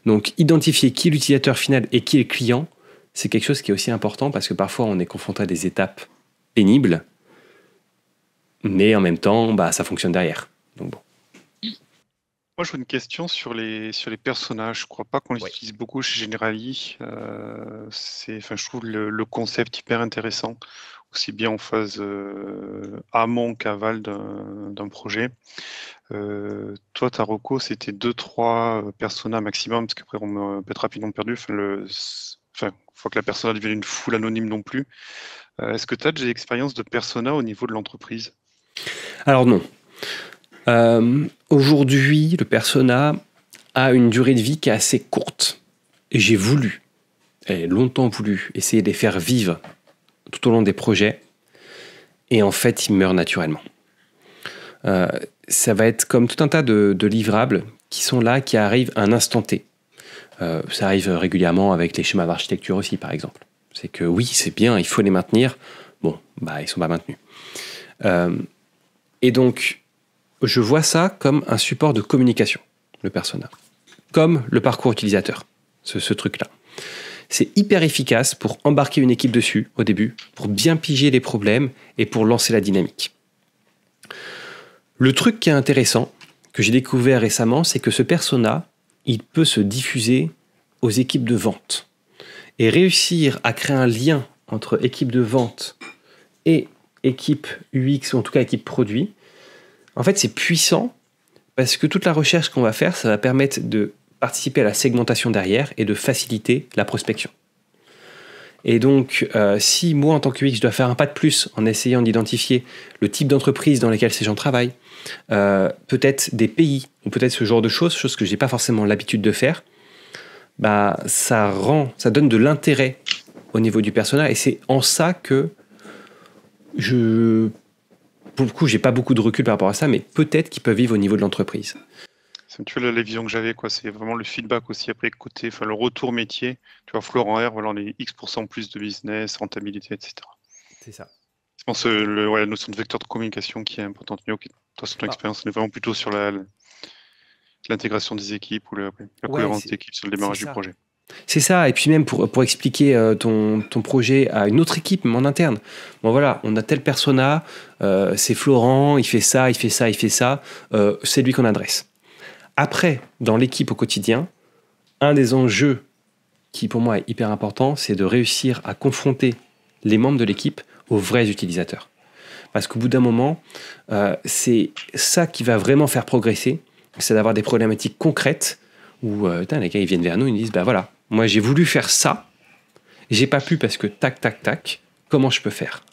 Donc identifier qui est l'utilisateur final et qui est le client, c'est quelque chose qui est aussi important parce que parfois on est confronté à des étapes pénibles, mais en même temps ça fonctionne derrière. Donc bon. Moi, je vois une question sur les personnages. Je crois pas qu'on les utilise beaucoup chez Generali. Je trouve le concept hyper intéressant, aussi bien en phase amont qu'aval d'un projet. Toi, ta reco, c'était 2-3 personas maximum, parce qu'après, on peut être rapidement perdu. Faut que la persona devienne une foule anonyme non plus. Est-ce que tu as des expériences de persona au niveau de l'entreprise? Alors non. Aujourd'hui, le persona a une durée de vie qui est assez courte. Et j'ai longtemps voulu, essayer de les faire vivre tout au long des projets. Et en fait, ils meurent naturellement. Ça va être comme tout un tas de livrables qui sont là, qui arrivent à un instant T. Ça arrive régulièrement avec les schémas d'architecture aussi, par exemple. C'est que oui, c'est bien, il faut les maintenir. Bon, ils ne sont pas maintenus. Et donc, je vois ça comme un support de communication, le persona. Comme le parcours utilisateur, ce truc-là. C'est hyper efficace pour embarquer une équipe dessus au début, pour bien piger les problèmes et pour lancer la dynamique. Le truc qui est intéressant, que j'ai découvert récemment, c'est que ce persona, il peut se diffuser aux équipes de vente. Et réussir à créer un lien entre équipe de vente et équipe UX, ou en tout cas équipe produit, en fait, c'est puissant parce que toute la recherche qu'on va faire, ça va permettre de participer à la segmentation derrière et de faciliter la prospection. Et donc, si moi, en tant que UX, je dois faire un pas de plus en essayant d'identifier le type d'entreprise dans lesquelles ces gens travaillent, peut-être des pays, ou peut-être ce genre de choses que je n'ai pas forcément l'habitude de faire, ça donne de l'intérêt au niveau du persona. Et c'est en ça que pour le coup, j'ai pas beaucoup de recul par rapport à ça, mais peut-être qu'ils peuvent vivre au niveau de l'entreprise. C'est un petit peu la vision que j'avais, quoi. C'est vraiment le feedback aussi après côté, le retour métier. Tu vois, Florent R, voilà, on est X% plus de business, rentabilité, etc. C'est ça. Je pense la notion de vecteur de communication qui est importante. Mais ok, toi, sur ton expérience, on est vraiment plutôt sur l'intégration des équipes ou la cohérence d'équipe sur le démarrage du projet. C'est ça, et puis même pour expliquer ton projet à une autre équipe, même en interne. Bon voilà, on a tel persona, c'est Florent, il fait ça, il fait ça, il fait ça, c'est lui qu'on adresse. Après, dans l'équipe au quotidien, un des enjeux qui pour moi est hyper important, c'est de réussir à confronter les membres de l'équipe aux vrais utilisateurs. Parce qu'au bout d'un moment, c'est ça qui va vraiment faire progresser, c'est d'avoir des problématiques concrètes où les gars ils viennent vers nous, ils nous disent voilà, moi j'ai voulu faire ça, j'ai pas pu parce que tac, tac, tac, comment je peux faire?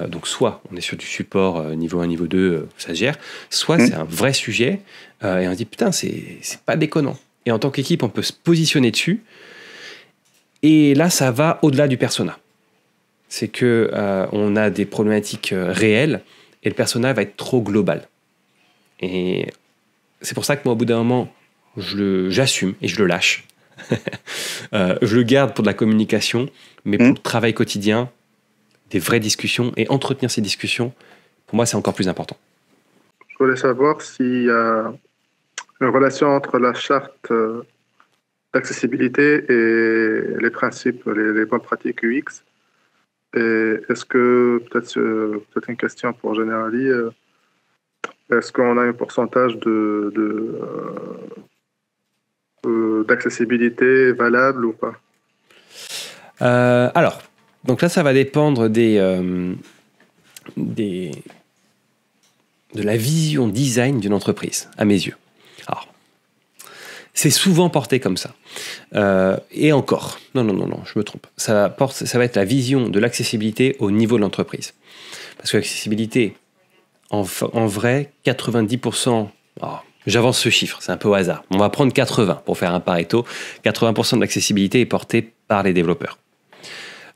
Donc soit on est sur du support niveau 1, niveau 2, ça se gère, soit c'est un vrai sujet et on se dit putain, c'est pas déconnant. Et en tant qu'équipe, on peut se positionner dessus et là ça va au-delà du persona. C'est que on a des problématiques réelles et le persona va être trop global. Et c'est pour ça que moi au bout d'un moment, j'assume et je le lâche. Je le garde pour de la communication, mais pour le travail quotidien, des vraies discussions et entretenir ces discussions, pour moi, c'est encore plus important. Je voulais savoir s'il y a une relation entre la charte d'accessibilité et les principes, les bonnes pratiques UX. Et est-ce que, peut-être une question pour Generali, est-ce qu'on a un pourcentage d'accessibilité valable ou pas? Alors, donc là, ça va dépendre de la vision design d'une entreprise, à mes yeux. Alors, c'est souvent porté comme ça. Et encore, non, je me trompe. Ça va être la vision de l'accessibilité au niveau de l'entreprise. Parce que l'accessibilité, en vrai, 90%, j'avance ce chiffre, c'est un peu au hasard. On va prendre 80 pour faire un Pareto. 80% de l'accessibilité est portée par les développeurs.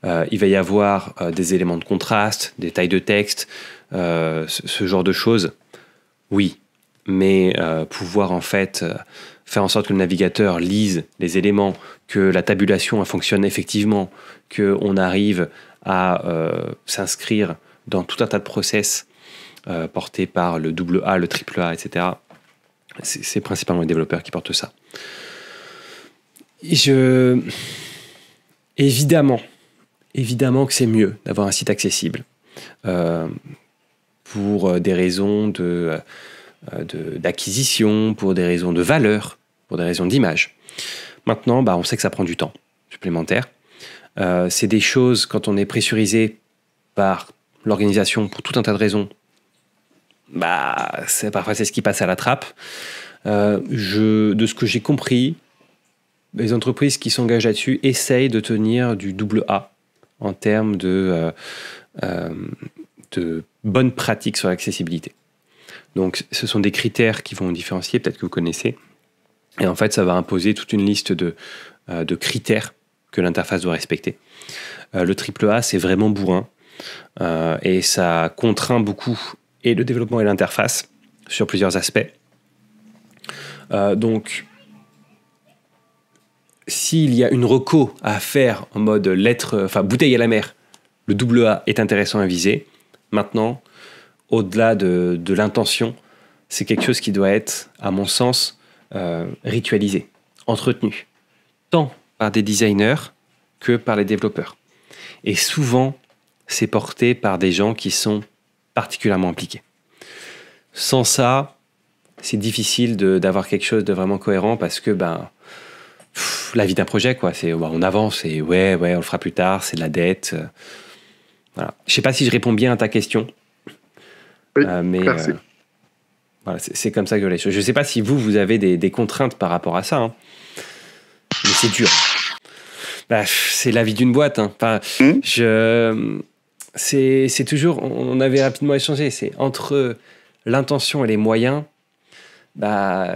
Il va y avoir des éléments de contraste, des tailles de texte, ce genre de choses. Oui, mais pouvoir en fait faire en sorte que le navigateur lise les éléments, que la tabulation fonctionne effectivement, qu'on arrive à s'inscrire dans tout un tas de process portés par le AA, le AAA, etc. C'est principalement les développeurs qui portent ça. Évidemment que c'est mieux d'avoir un site accessible pour des raisons d'acquisition, pour des raisons de valeur, pour des raisons d'image. Maintenant, on sait que ça prend du temps supplémentaire. C'est des choses, quand on est pressurisé par l'organisation pour tout un tas de raisons, parfois c'est ce qui passe à la trappe. De ce que j'ai compris, les entreprises qui s'engagent là-dessus essayent de tenir du AA en termes de bonnes pratiques sur l'accessibilité. Donc, ce sont des critères qui vont différencier, peut-être que vous connaissez. Et en fait, ça va imposer toute une liste de critères que l'interface doit respecter. Le AAA, c'est vraiment bourrin. Et ça contraint beaucoup et le développement et l'interface sur plusieurs aspects. Donc, s'il y a une reco à faire en mode bouteille à la mer, le AA est intéressant à viser. Maintenant, au-delà de l'intention, c'est quelque chose qui doit être, à mon sens, ritualisé, entretenu, tant par des designers que par les développeurs. Et souvent, c'est porté par des gens qui sont particulièrement impliqués. Sans ça, c'est difficile d'avoir quelque chose de vraiment cohérent parce que la vie d'un projet, quoi. C'est, on avance et ouais, on le fera plus tard, c'est de la dette. Voilà. Je ne sais pas si je réponds bien à ta question. Oui, mais voilà, c'est comme ça que je les choses. Je ne sais pas si vous avez des contraintes par rapport à ça. Hein. Mais c'est dur. C'est la vie d'une boîte. Hein. Enfin, c'est toujours... On avait rapidement échangé. C'est entre l'intention et les moyens...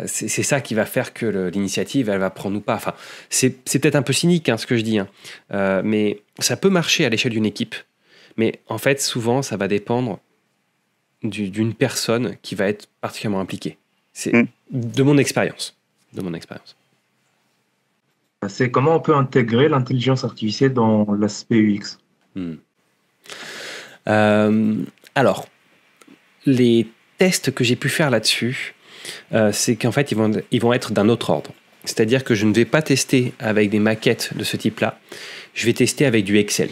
c'est ça qui va faire que l'initiative, elle va prendre ou pas. Enfin, c'est peut-être un peu cynique ce que je dis, mais ça peut marcher à l'échelle d'une équipe. Mais en fait, souvent, ça va dépendre d'une personne qui va être particulièrement impliquée. C'est de mon expérience. C'est comment on peut intégrer l'intelligence artificielle dans l'aspect UX. Alors, les tests que j'ai pu faire là-dessus, c'est qu'en fait, ils vont être d'un autre ordre. C'est-à-dire que je ne vais pas tester avec des maquettes de ce type-là. Je vais tester avec du Excel.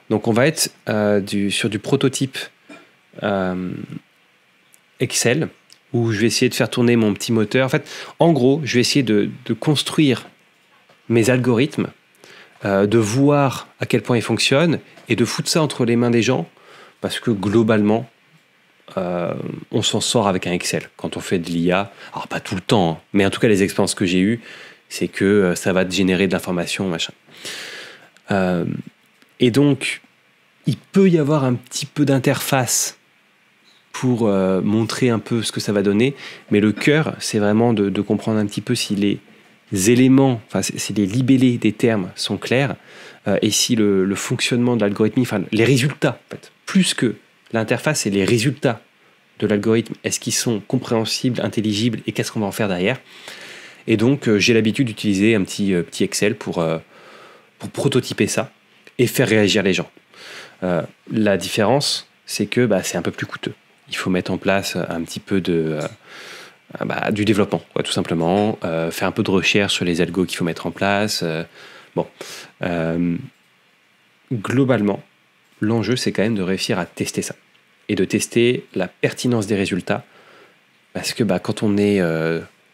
Donc, on va être sur du prototype Excel où je vais essayer de faire tourner mon petit moteur. En fait, en gros, je vais essayer de construire mes algorithmes, de voir à quel point ils fonctionnent et de foutre ça entre les mains des gens parce que globalement, on s'en sort avec un Excel quand on fait de l'IA. Alors pas tout le temps, hein, mais en tout cas les expériences que j'ai eues, c'est que ça va te générer de l'information, machin. Et donc, il peut y avoir un petit peu d'interface pour montrer un peu ce que ça va donner, mais le cœur, c'est vraiment de comprendre un petit peu si les éléments, si les libellés des termes sont clairs, et si le fonctionnement de l'algorithme, les résultats, en fait, plus que l'interface et les résultats de l'algorithme, est-ce qu'ils sont compréhensibles, intelligibles et qu'est-ce qu'on va en faire derrière. Et donc, j'ai l'habitude d'utiliser un petit Excel pour prototyper ça et faire réagir les gens. La différence, c'est que c'est un peu plus coûteux. Il faut mettre en place un petit peu du développement, quoi, tout simplement. Faire un peu de recherche sur les algos qu'il faut mettre en place. Globalement, l'enjeu, c'est quand même de réussir à tester ça. Et de tester la pertinence des résultats. Parce que quand on est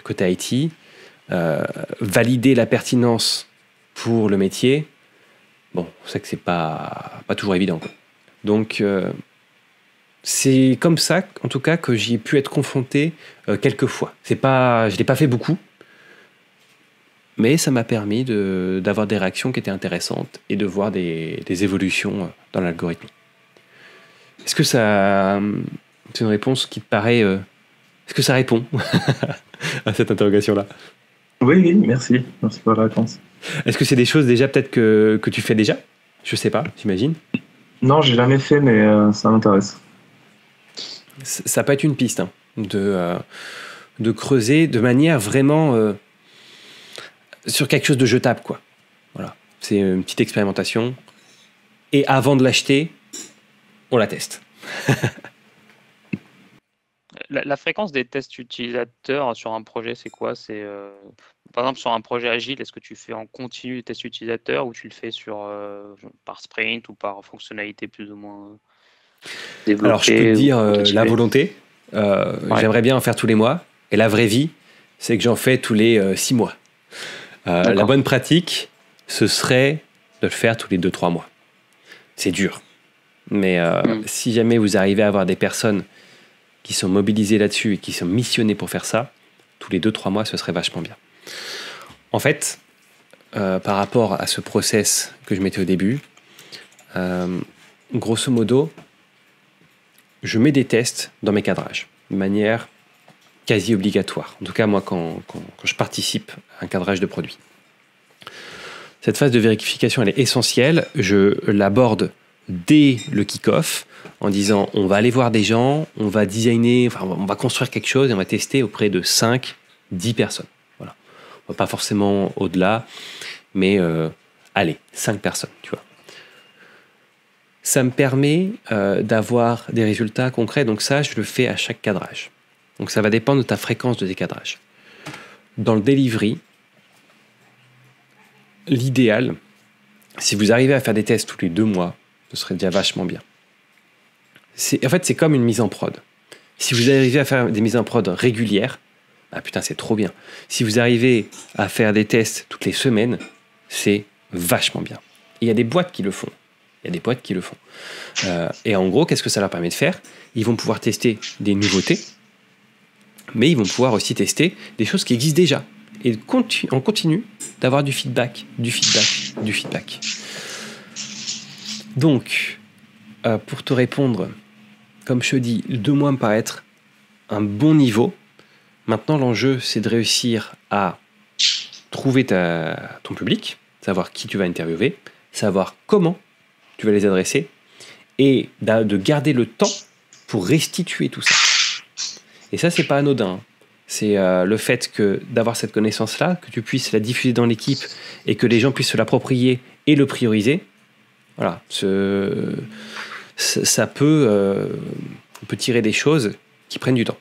côté IT, valider la pertinence pour le métier, on sait que c'est pas toujours évident, quoi. Donc, c'est comme ça, en tout cas, que j'y ai pu être confronté quelques fois. Je ne l'ai pas fait beaucoup, mais ça m'a permis d'avoir des réactions qui étaient intéressantes et de voir des évolutions dans l'algorithme. Est-ce que ça... C'est une réponse qui te paraît... Est-ce que ça répond à cette interrogation-là? Oui, merci. Merci pour la réponse. Est-ce que c'est des choses déjà peut-être que tu fais déjà? Je sais pas, j'imagine. Non, j'ai jamais fait, mais ça m'intéresse. Ça peut être une piste de creuser de manière vraiment sur quelque chose de jetable, quoi. Voilà. C'est une petite expérimentation. Et avant de l'acheter, on la teste. La fréquence des tests utilisateurs sur un projet, c'est quoi? Par exemple, sur un projet agile, est-ce que tu fais en continu les tests utilisateurs ou tu le fais par sprint ou par fonctionnalité plus ou moins développée? Alors, je peux te dire la volonté. J'aimerais bien en faire tous les mois. Et la vraie vie, c'est que j'en fais tous les 6 mois. La bonne pratique, ce serait de le faire tous les 2-3 mois. C'est dur. Mais si jamais vous arrivez à avoir des personnes qui sont mobilisées là-dessus et qui sont missionnées pour faire ça, tous les 2-3 mois, ce serait vachement bien. En fait, par rapport à ce process que je mettais au début, grosso modo, je mets des tests dans mes cadrages, de manière quasi obligatoire. En tout cas, moi, quand je participe à un cadrage de produit. Cette phase de vérification, elle est essentielle. Je l'aborde dès le kick-off en disant on va aller voir des gens, on va designer, on va construire quelque chose et on va tester auprès de 5-10 personnes. Voilà. On va pas forcément au-delà, mais allez, 5 personnes, tu vois. Ça me permet d'avoir des résultats concrets, donc ça, je le fais à chaque cadrage. Donc ça va dépendre de ta fréquence de décadrage. Dans le delivery, l'idéal, si vous arrivez à faire des tests tous les 2 mois, ce serait déjà vachement bien. En fait, c'est comme une mise en prod. Si vous arrivez à faire des mises en prod régulières, c'est trop bien. Si vous arrivez à faire des tests toutes les semaines, c'est vachement bien. Et il y a des boîtes qui le font. Et en gros, qu'est-ce que ça leur permet de faire? Ils vont pouvoir tester des nouveautés, mais ils vont pouvoir aussi tester des choses qui existent déjà. Et on continue d'avoir du feedback. Donc, pour te répondre, comme je te dis, 2 mois me paraît être un bon niveau. Maintenant, l'enjeu, c'est de réussir à trouver ton public, savoir qui tu vas interviewer, savoir comment tu vas les adresser, et de garder le temps pour restituer tout ça. Et ça, c'est pas anodin. C'est le fait d'avoir cette connaissance-là, que tu puisses la diffuser dans l'équipe et que les gens puissent se l'approprier et le prioriser. Voilà, ça peut, on peut tirer des choses qui prennent du temps.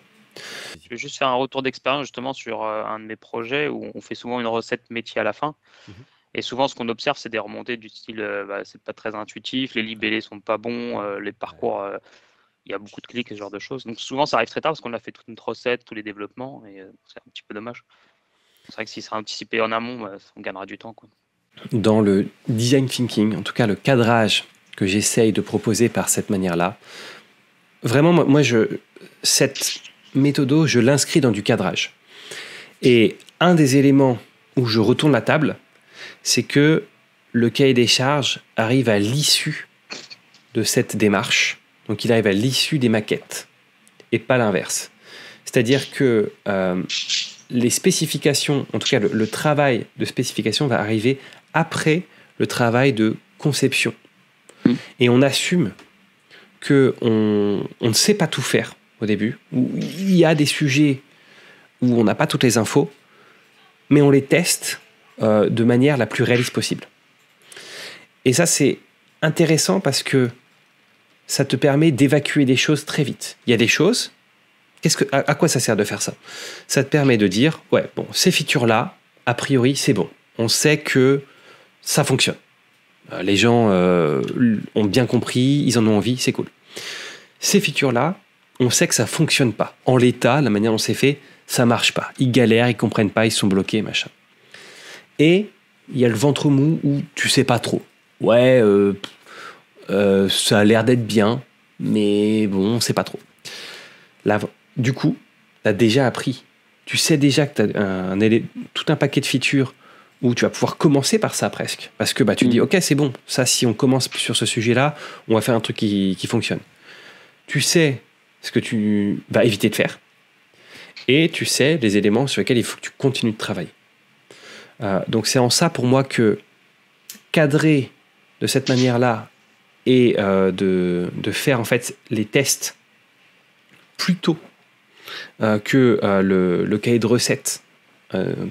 Je vais juste faire un retour d'expérience justement sur un de mes projets où on fait souvent une recette métier à la fin. Et souvent, ce qu'on observe, c'est des remontées du style c'est pas très intuitif, les libellés sont pas bons, les parcours, il y a beaucoup de clics, ce genre de choses. Donc souvent, ça arrive très tard parce qu'on a fait toute notre recette, tous les développements, et c'est un petit peu dommage. C'est vrai que s'il sera anticipé en amont, on gagnera du temps, quoi. Dans le design thinking, en tout cas le cadrage que j'essaye de proposer par cette manière-là, vraiment, moi cette méthode, je l'inscris dans du cadrage. Et un des éléments où je retourne la table, c'est que le cahier des charges arrive à l'issue de cette démarche. Donc il arrive à l'issue des maquettes et pas l'inverse. C'est-à-dire que les spécifications, en tout cas le travail de spécification va arriver après le travail de conception. Et on assume qu'on ne sait pas tout faire au début, où il y a des sujets où on n'a pas toutes les infos, mais on les teste de manière la plus réaliste possible. Et ça, c'est intéressant parce que ça te permet d'évacuer des choses très vite. Il y a des choses, À quoi ça sert de faire ça? Ça te permet de dire, ouais, bon, ces features-là, a priori, c'est bon. On sait que ça fonctionne. Les gens ont bien compris, ils en ont envie, c'est cool. Ces features-là, on sait que ça fonctionne pas. En l'état, la manière dont c'est fait, ça marche pas. Ils galèrent, ils comprennent pas, ils sont bloqués, machin. Et il y a le ventre mou où tu sais pas trop. Ouais, ça a l'air d'être bien, mais bon, on sait pas trop. Là, du coup, tu as déjà appris. Tu sais déjà que tu as tout un paquet de features où tu vas pouvoir commencer par ça presque. Parce que tu te dis, ok, c'est bon, ça, si on commence sur ce sujet-là, on va faire un truc qui fonctionne. Tu sais ce que tu vas éviter de faire. Et tu sais les éléments sur lesquels il faut que tu continues de travailler. Donc c'est en ça pour moi que cadrer de cette manière-là et de faire en fait les tests plus tôt que le cahier de recettes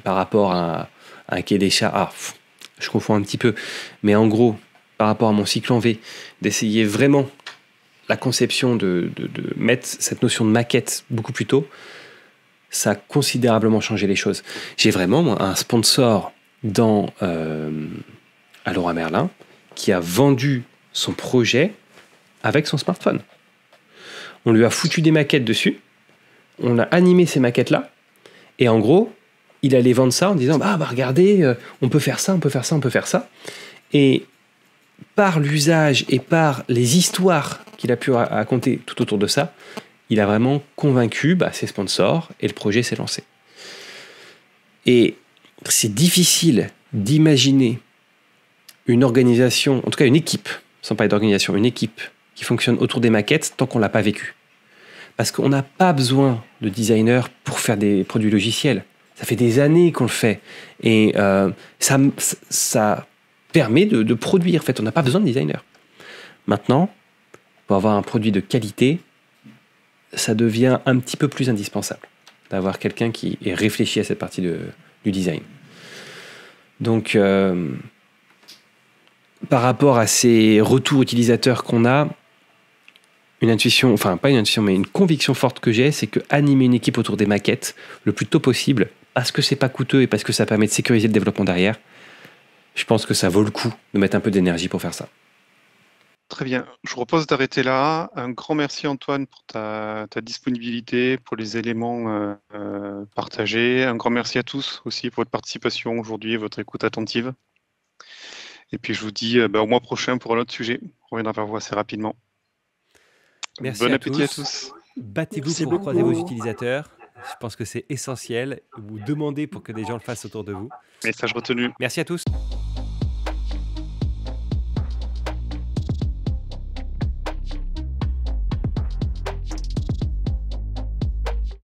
par rapport à un cahier des charges. Je confonds un petit peu, mais en gros, par rapport à mon cycle en V, d'essayer vraiment la conception de mettre cette notion de maquette beaucoup plus tôt, ça a considérablement changé les choses. J'ai vraiment moi, un sponsor à Leroy Merlin qui a vendu son projet avec son smartphone. On lui a foutu des maquettes dessus, on a animé ces maquettes-là, et en gros, il allait vendre ça en disant regardez, on peut faire ça, on peut faire ça, on peut faire ça. Et par l'usage et par les histoires qu'il a pu raconter tout autour de ça, il a vraiment convaincu ses sponsors et le projet s'est lancé. Et c'est difficile d'imaginer une organisation, en tout cas une équipe, sans parler d'organisation, une équipe qui fonctionne autour des maquettes tant qu'on ne l'a pas vécu. Parce qu'on n'a pas besoin de designers pour faire des produits logiciels. Ça fait des années qu'on le fait. Et ça permet de produire. En fait, on n'a pas besoin de designers. Maintenant, pour avoir un produit de qualité, ça devient un petit peu plus indispensable d'avoir quelqu'un qui ait réfléchi à cette partie du design. Donc, par rapport à ces retours utilisateurs qu'on a, une intuition, enfin pas une intuition, mais une conviction forte que j'ai, c'est que animer une équipe autour des maquettes le plus tôt possible, parce que c'est pas coûteux et parce que ça permet de sécuriser le développement derrière, je pense que ça vaut le coup de mettre un peu d'énergie pour faire ça. Très bien. Je vous propose d'arrêter là. Un grand merci Antoine pour ta disponibilité, pour les éléments partagés. Un grand merci à tous aussi pour votre participation aujourd'hui et votre écoute attentive. Et puis je vous dis au mois prochain pour un autre sujet. On reviendra vers vous assez rapidement. Merci bon à appétit tous. À tous. Battez-vous Merci pour croiser beaucoup. vos utilisateurs. Je pense que c'est essentiel. Vous demandez pour que des gens le fassent autour de vous. Message retenu. Merci à tous.